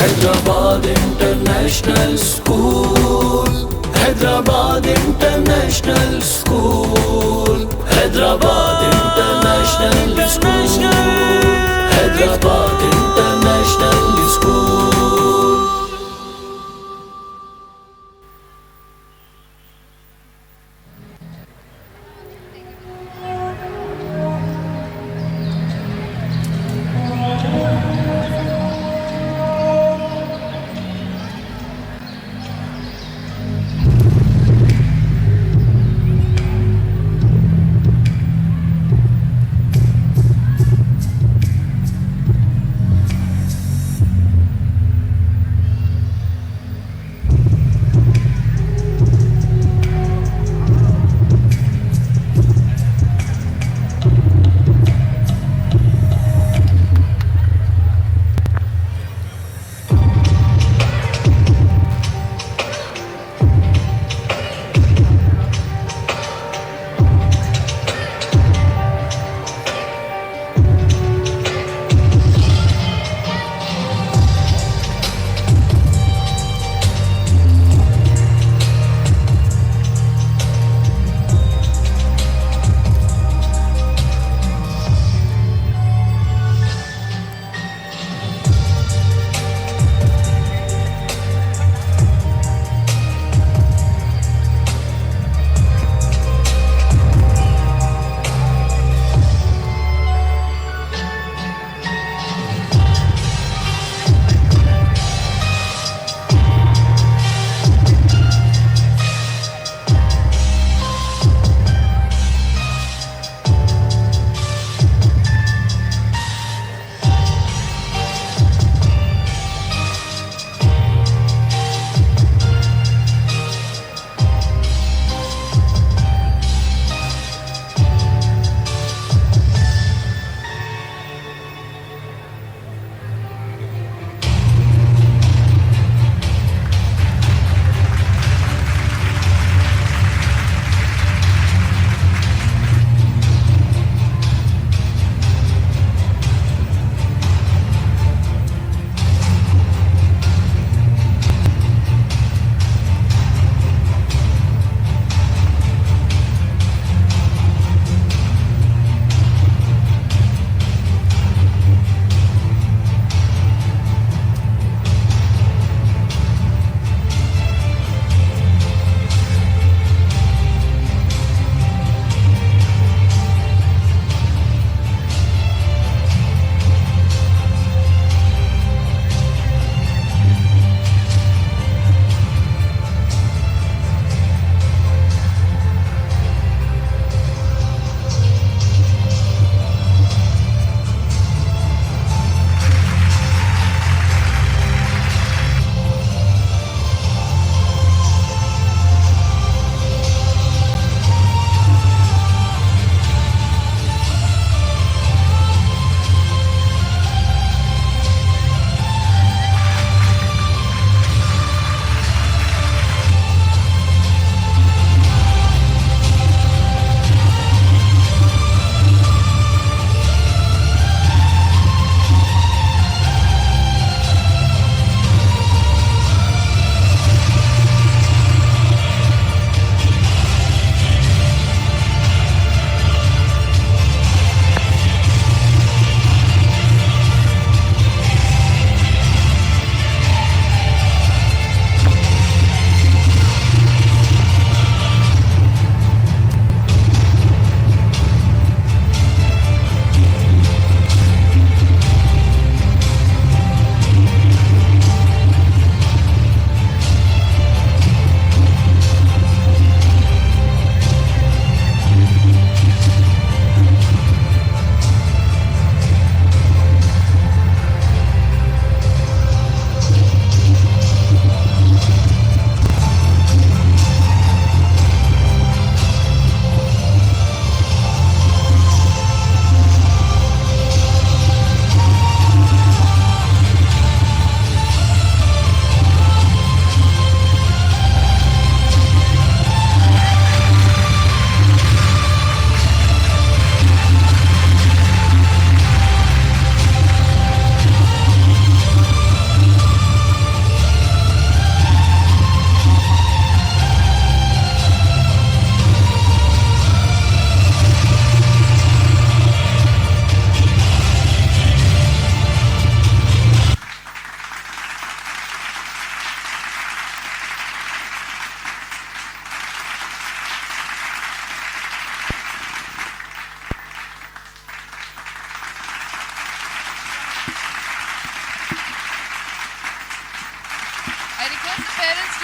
Hyderabad International School, Hyderabad International School, Hyderabad International School, Hyderabad International School.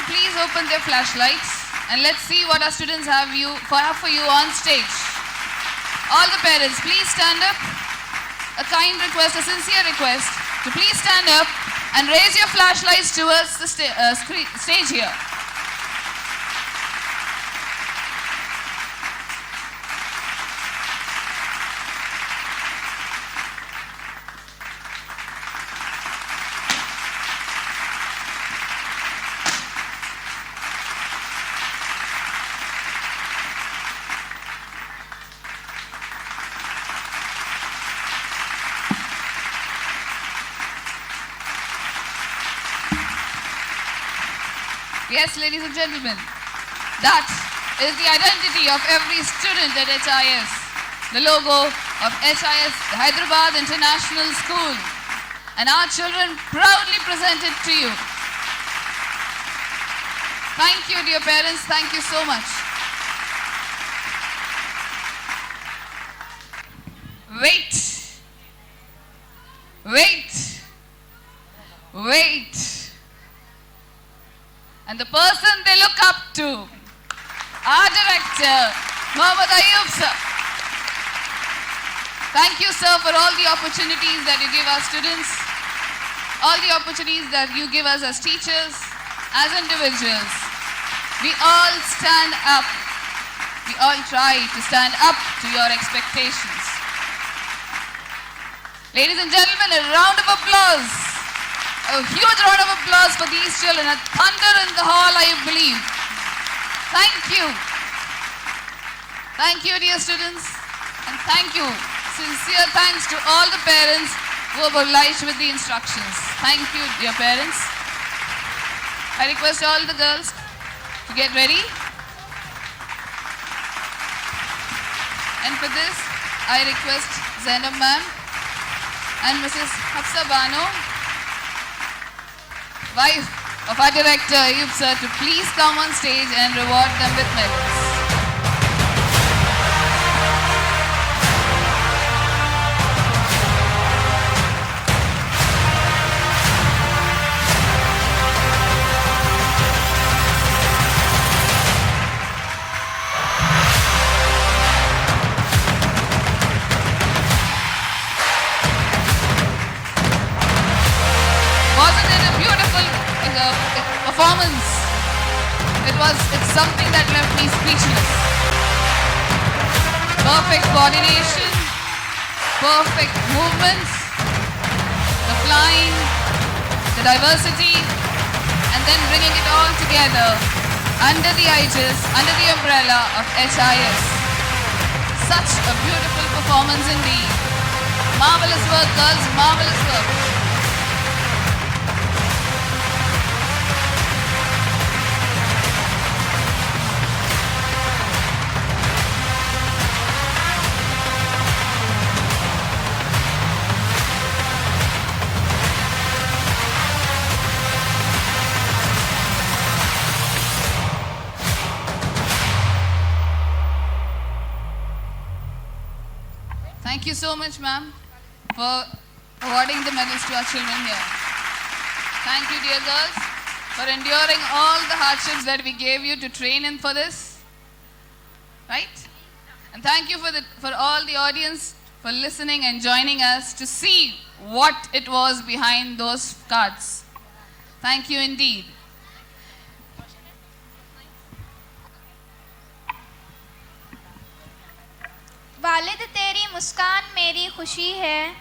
please open their flashlights and let's see what our students have for you on stage. All the parents, please stand up. A kind request, a sincere request to please stand up and raise your flashlights towards the stage here. Yes, ladies and gentlemen, that is the identity of every student at HIS. The logo of HIS, the Hyderabad International School. And our children proudly present it to you. Thank you, dear parents. Thank you so much. Wait. Wait. Wait. And the person they look up to, our director, Mohammed Ayub sir. Thank you, sir, for all the opportunities that you give our students, all the opportunities that you give us as teachers, as individuals. We all stand up. We all try to stand up to your expectations. Ladies and gentlemen, a round of applause. A huge round of applause for these children. A thunder in the hall, I believe. Thank you. Thank you, dear students. And thank you. Sincere thanks to all the parents who have obliged with the instructions. Thank you, dear parents. I request all the girls to get ready. And for this, I request Zainab ma'am and Mrs. Hafsa Bano, wife of our director Ayub sir, to please come on stage and reward them with medals. Wasn't it a beautiful performance? It's something that left me speechless. Perfect coordination, perfect movements, the flying, the diversity, and then bringing it all together under the aegis, under the umbrella of HIS. Such a beautiful performance indeed. Marvelous work, girls, marvelous work. Thank you so much, ma'am, for awarding the medals to our children here. Thank you, dear girls, for enduring all the hardships that we gave you to train in for this. Right? And thank you for all the audience for listening and joining us to see what it was behind those cards. Thank you indeed. वालिद तेरी मुस्कान मेरी खुशी है,